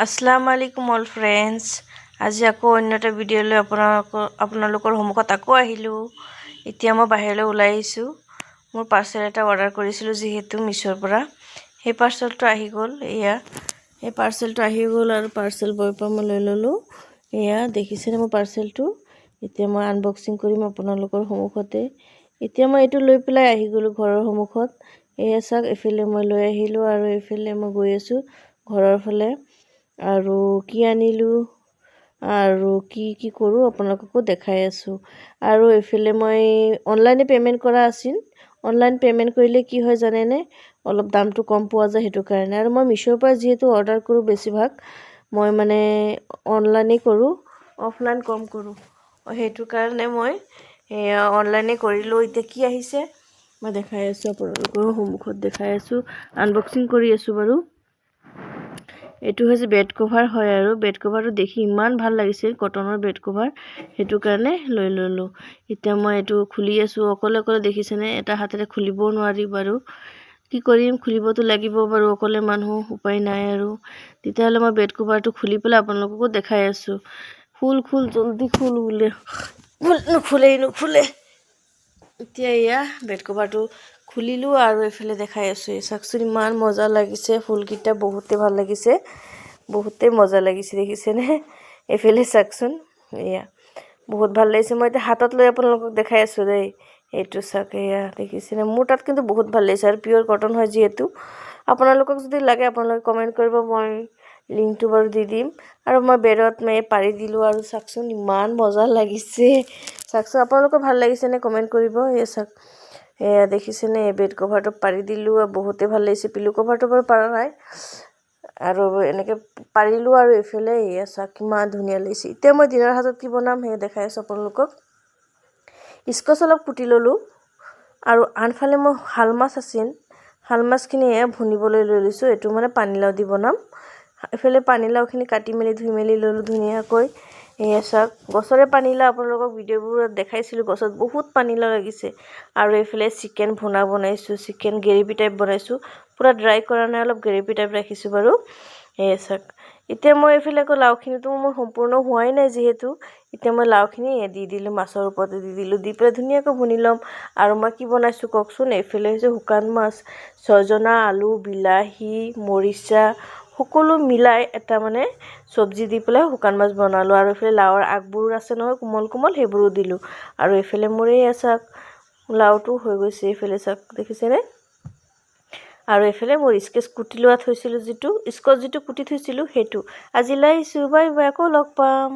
আসসালামু আলাইকুম all friends. আজি আকৌ অন্য এটা ভিডিঅ' লৈ আপোনালোকৰ সন্মুখত আকৌ আহিলোঁ। এতিয়া মই বাহিৰলৈ ওলাই আহিছোঁ। মোৰ পাৰ্চেল এটা অৰ্ডাৰ কৰিছিলোঁ যিহেতু মিছ'ৰ পৰা। সেই পাৰ্চেলটো আহি গ'ল। এই পাৰ্চেলটো আহি গ'ল আৰু পাৰ্চেল বয়ৰ পৰা মই লৈ ল'লোঁ। দেখিছেনে মোৰ পাৰ্চেলটো? এতিয়া মই আনবক্সিং কৰিম আপোনালোকৰ সন্মুখতে। এতিয়া মই এইটো লৈ পেলাই আহি গ'লোঁ ঘৰৰ সন্মুখত। চাওক, এইফালে মই লৈ আহিলোঁ আৰু এইফালে মই গৈ আছোঁ ঘৰৰ ফালে। আৰু কি আনিলোঁ আৰু কি কৰোঁ আপোনালোককো দেখাই আছোঁ। আৰু এইফালে মই অনলাইনে পে'মেণ্ট কৰা আছিল। অনলাইন পে'মেণ্ট কৰিলে কি হয় জানেনে, অলপ দামটো কম পোৱা যায় সেইটো কাৰণে। আৰু মই মিছ'ৰ পৰা যিহেতু অৰ্ডাৰ কৰোঁ বেছিভাগ মই মানে অনলাইনেই কৰোঁ, অফলাইন কম কৰোঁ। সেইটো কাৰণে মই অনলাইনে কৰিলোঁ। এতিয়া কি আহিছে মই দেখাই আছোঁ আপোনালোকৰ সন্মুখত, দেখাই আছোঁ, আনবক্সিং কৰি আছোঁ বাৰু। এইটো হৈছে বেড কভাৰ হয় আৰু বেড কভাৰটো দেখি ইমান ভাল লাগিছিল, কটনৰ বেড কভাৰ, সেইটো কাৰণে লৈ ল'লোঁ। এতিয়া মই এইটো খুলি আছোঁ অকলে দেখিছেনে, এটা হাতেৰে খুলিবও নোৱাৰি বাৰু। কি কৰিম, খুলিবতো লাগিব বাৰু, অকলে মানুহ, উপায় নাই আৰু। তেতিয়াহ'লে মই বেড কভাৰটো খুলি পেলাই আপোনালোককো দেখাই আছোঁ। খোল জলদি খোল বোলে, নুখোলে। এতিয়া বেড কভাৰটো খুলিলোঁ আৰু এইফালে দেখাই আছোঁ। চাওকচোন ইমান মজা লাগিছে, ফুলকেইটা বহুতেই ভাল লাগিছে, বহুতেই মজা লাগিছে দেখিছেনে। এইফালে চাওকচোন, বহুত ভাল লাগিছে। মই এতিয়া হাতত লৈ আপোনালোকক দেখাই আছোঁ দেই। এইটো চাওক, দেখিছেনে, মোৰ তাত কিন্তু বহুত ভাল লাগিছে আৰু পিয়'ৰ কটন হয় যিহেতু। আপোনালোকক যদি লাগে আপোনালোকে কমেণ্ট কৰিব, মই লিংকটো বাৰু দি দিম। আৰু মই বেডত পাৰি দিলোঁ আৰু চাওকচোন ইমান মজা লাগিছে। চাওকচোন আপোনালোকৰ ভাল লাগিছেনে কমেণ্ট কৰিব। চাওক, দেখিছেনে, বেড কভাৰটো পাৰি দিলোঁ আৰু বহুতেই ভাল লাগিছে। পিলো কভাৰটো বাৰু পাৰা নাই আৰু এনেকৈ পাৰিলোঁ আৰু এইফালে চাওক কিমান ধুনীয়া লাগিছে। এতিয়া মই দিনৰ সাজত কি বনাম দেখাই আছোঁ আপোনালোকক। স্কচ অলপ কুটি ল'লোঁ আৰু আনফালে মই শাল মাছ আছিল, শাল মাছখিনি ভুনিবলৈ লৈ লৈছোঁ। এইটো মানে পানীলাও দি বনাম। এইফালে পানীলাওখিনি কাটি মেলি ধুই মেলি ল'লোঁ ধুনীয়াকৈ। চাওক, গছৰে পানীলাও আপোনালোকক ভিডিঅ'বোৰত দেখাইছিলোঁ, গছত বহুত পানীলাও লাগিছে। আৰু এইফালে চিকেন ভুনা বনাইছোঁ, চিকেন গ্ৰেভি টাইপ বনাইছোঁ। পূৰা ড্ৰাই কৰা নাই, অলপ গ্ৰেভি টাইপ ৰাখিছোঁ বাৰু। চাওক, এতিয়া মই এইফালে আকৌ লাওখিনিতো মোৰ সম্পূৰ্ণ হোৱাই নাই যিহেতু। এতিয়া মই লাওখিনি দি দিলোঁ, মাছৰ ওপৰতে দি দিলোঁ, দি পেলাই ধুনীয়াকৈ ভুনি ল'ম। আৰু মই কি বনাইছোঁ কওকচোন, এইফালে হৈছে শুকান মাছ, ছজনা, আলু, বিলাহী, মৰিচা সকলো মিলাই এটা মানে চব্জি দি পেলাই শুকান মাছ বনালোঁ। আৰু এইফালে লাওৰ আগবোৰ আছে নহয় কোমল সেইবোৰো দিলোঁ। আৰু এইফালে মোৰ চাওক লাওটো হৈ গৈছে, এইফালে চাওক দেখিছেনে। আৰু এইফালে মোৰ স্কেচ কুটি লোৱা থৈছিলোঁ, স্কচ যিটো কুটি থৈছিলোঁ সেইটো। আজিলৈ আহিছোঁ, বাই বাই, আকৌ লগ পাম।